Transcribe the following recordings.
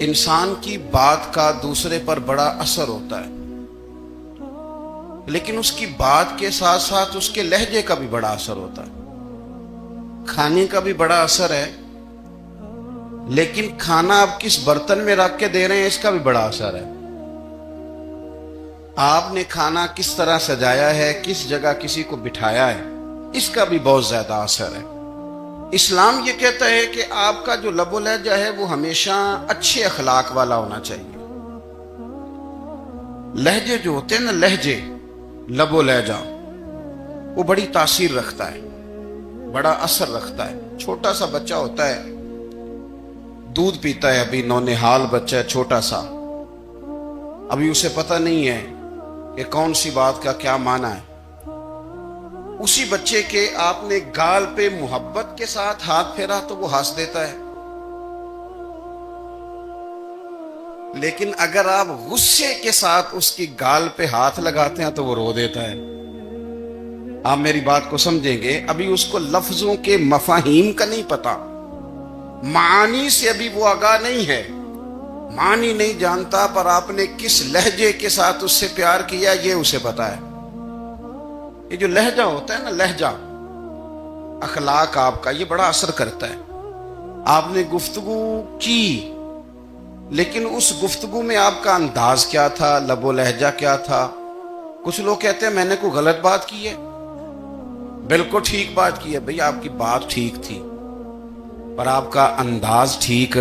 انسان کی بات کا دوسرے پر بڑا اثر ہوتا ہے، لیکن اس کی بات کے ساتھ ساتھ اس کے لہجے کا بھی بڑا اثر ہوتا ہے۔ کھانے کا بھی بڑا اثر ہے، لیکن کھانا آپ کس برتن میں رکھ کے دے رہے ہیں اس کا بھی بڑا اثر ہے۔ آپ نے کھانا کس طرح سجایا ہے، کس جگہ کسی کو بٹھایا ہے، اس کا بھی بہت زیادہ اثر ہے۔ اسلام یہ کہتا ہے کہ آپ کا جو لب و لہجہ ہے وہ ہمیشہ اچھے اخلاق والا ہونا چاہیے۔ لہجے جو ہوتے ہیں نا، لہجے، لب و لہجہ، وہ بڑی تاثیر رکھتا ہے، بڑا اثر رکھتا ہے۔ چھوٹا سا بچہ ہوتا ہے، دودھ پیتا ہے، ابھی نونہال بچہ ہے، چھوٹا سا، ابھی اسے پتہ نہیں ہے کہ کون سی بات کا کیا معنی ہے۔ اسی بچے کے آپ نے گال پہ محبت کے ساتھ ہاتھ پھیرا تو وہ ہنس دیتا ہے، لیکن اگر آپ غصے کے ساتھ اس کی گال پہ ہاتھ لگاتے ہیں تو وہ رو دیتا ہے۔ آپ میری بات کو سمجھیں گے، ابھی اس کو لفظوں کے مفاہیم کا نہیں پتا، معانی سے ابھی وہ آگاہ نہیں ہے، معنی نہیں جانتا، پر آپ نے کس لہجے کے ساتھ اس سے پیار کیا یہ اسے پتا ہے۔ یہ جو لہجہ ہوتا ہے نا، لہجہ، اخلاق آپ کا، یہ بڑا اثر کرتا ہے۔ آپ نے گفتگو کی، لیکن اس گفتگو میں آپ کا انداز کیا تھا، لب و لہجہ کیا تھا۔ کچھ لوگ کہتے ہیں میں نے کوئی غلط بات کی ہے، بالکل ٹھیک بات کی ہے۔ بھئی آپ کی بات ٹھیک تھی، پر آپ کا انداز ٹھیک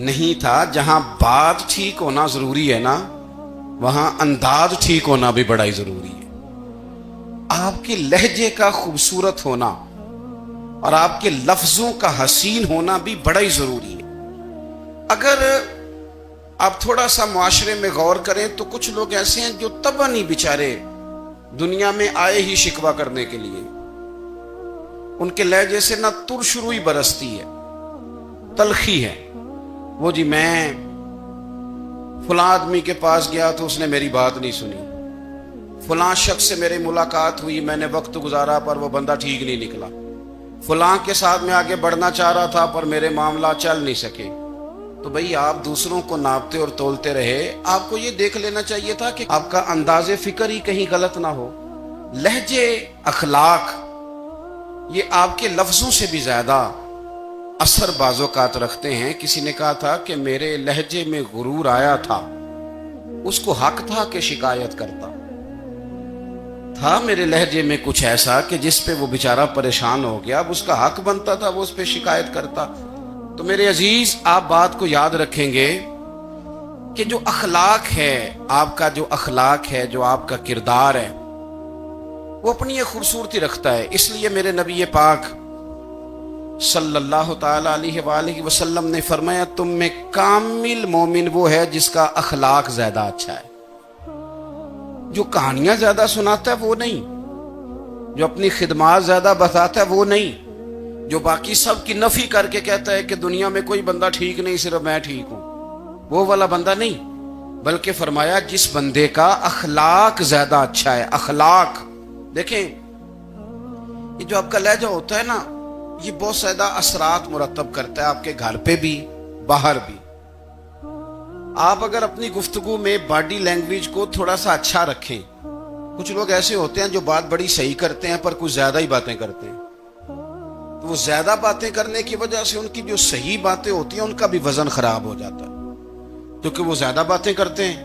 نہیں تھا۔ جہاں بات ٹھیک ہونا ضروری ہے نا، وہاں انداز ٹھیک ہونا بھی بڑا ہی ضروری ہے۔ آپ کے لہجے کا خوبصورت ہونا اور آپ کے لفظوں کا حسین ہونا بھی بڑا ہی ضروری ہے۔ اگر آپ تھوڑا سا معاشرے میں غور کریں تو کچھ لوگ ایسے ہیں جو طبعاً ہی بیچارے دنیا میں آئے ہی شکوہ کرنے کے لیے، ان کے لہجے سے نہ ترش روئی برستی ہے، تلخی ہے۔ وہ جی میں فلاں آدمی کے پاس گیا تو اس نے میری بات نہیں سنی، فلاں شخص سے میری ملاقات ہوئی، میں نے وقت گزارا پر وہ بندہ ٹھیک نہیں نکلا، فلاں کے ساتھ میں آگے بڑھنا چاہ رہا تھا پر میرے معاملات چل نہیں سکے۔ تو بھئی آپ دوسروں کو ناپتے اور تولتے رہے، آپ کو یہ دیکھ لینا چاہیے تھا کہ آپ کا انداز فکر ہی کہیں غلط نہ ہو۔ لہجے، اخلاق، یہ آپ کے لفظوں سے بھی زیادہ اثر بعض اوقات رکھتے ہیں۔ کسی نے کہا تھا کہ میرے لہجے میں غرور آیا تھا، اس کو حق تھا کہ شکایت کرتا تھا، میرے لہجے میں کچھ ایسا کہ جس پہ وہ بیچارہ پریشان ہو گیا، اب اس کا حق بنتا تھا وہ اس پہ شکایت کرتا۔ تو میرے عزیز، آپ بات کو یاد رکھیں گے کہ جو اخلاق ہے، آپ کا جو اخلاق ہے، جو آپ کا کردار ہے، وہ اپنی ایک خوبصورتی رکھتا ہے۔ اس لیے میرے نبی پاک صلی اللہ تعالی علیہ وآلہ وسلم نے فرمایا تم میں کامل مومن وہ ہے جس کا اخلاق زیادہ اچھا ہے۔ جو کہانیاں زیادہ سناتا ہے وہ نہیں، جو اپنی خدمات زیادہ بتاتا ہے وہ نہیں، جو باقی سب کی نفی کر کے کہتا ہے کہ دنیا میں کوئی بندہ ٹھیک نہیں، صرف میں ٹھیک ہوں، وہ والا بندہ نہیں، بلکہ فرمایا جس بندے کا اخلاق زیادہ اچھا ہے۔ اخلاق دیکھیں، یہ جو آپ کا لہجہ ہوتا ہے نا، یہ بہت زیادہ اثرات مرتب کرتا ہے آپ کے گھر پہ بھی، باہر بھی۔ آپ اگر اپنی گفتگو میں باڈی لینگویج کو تھوڑا سا اچھا رکھیں، کچھ لوگ ایسے ہوتے ہیں جو بات بڑی صحیح کرتے ہیں پر کچھ زیادہ ہی باتیں کرتے ہیں، تو وہ زیادہ باتیں کرنے کی وجہ سے ان کی جو صحیح باتیں ہوتی ہیں ان کا بھی وزن خراب ہو جاتا ہے، کیونکہ وہ زیادہ باتیں کرتے ہیں،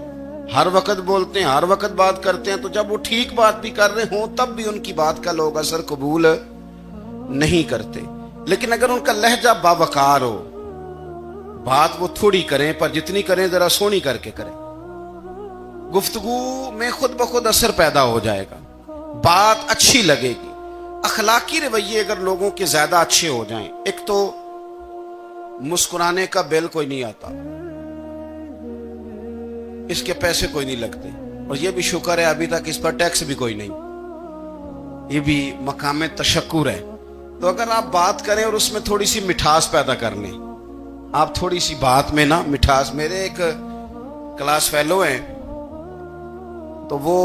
ہر وقت بولتے ہیں، ہر وقت بات کرتے ہیں، تو جب وہ ٹھیک بات بھی کر رہے ہوں تب بھی ان کی بات کا لوگ اثر قبول نہیں کرتے۔ لیکن اگر ان کا لہجہ باوقار ہو، بات وہ تھوڑی کریں پر جتنی کریں ذرا سونی کر کے کریں، گفتگو میں خود بخود اثر پیدا ہو جائے گا، بات اچھی لگے گی۔ اخلاقی رویے اگر لوگوں کے زیادہ اچھے ہو جائیں، ایک تو مسکرانے کا بل کوئی نہیں آتا، اس کے پیسے کوئی نہیں لگتے، اور یہ بھی شکر ہے ابھی تک اس پر ٹیکس بھی کوئی نہیں، یہ بھی مقام تشکر ہے۔ تو اگر آپ بات کریں اور اس میں تھوڑی سی مٹھاس پیدا کر لیں، آپ تھوڑی سی بات میں نا مٹھاس، میرے ایک کلاس فیلو ہیں، تو وہ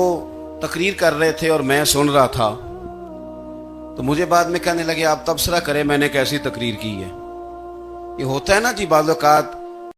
تقریر کر رہے تھے اور میں سن رہا تھا، تو مجھے بعد میں کہنے لگے آپ تبصرہ کریں میں نے کیسی تقریر کی ہے۔ یہ ہوتا ہے نا جی، بعض اوقات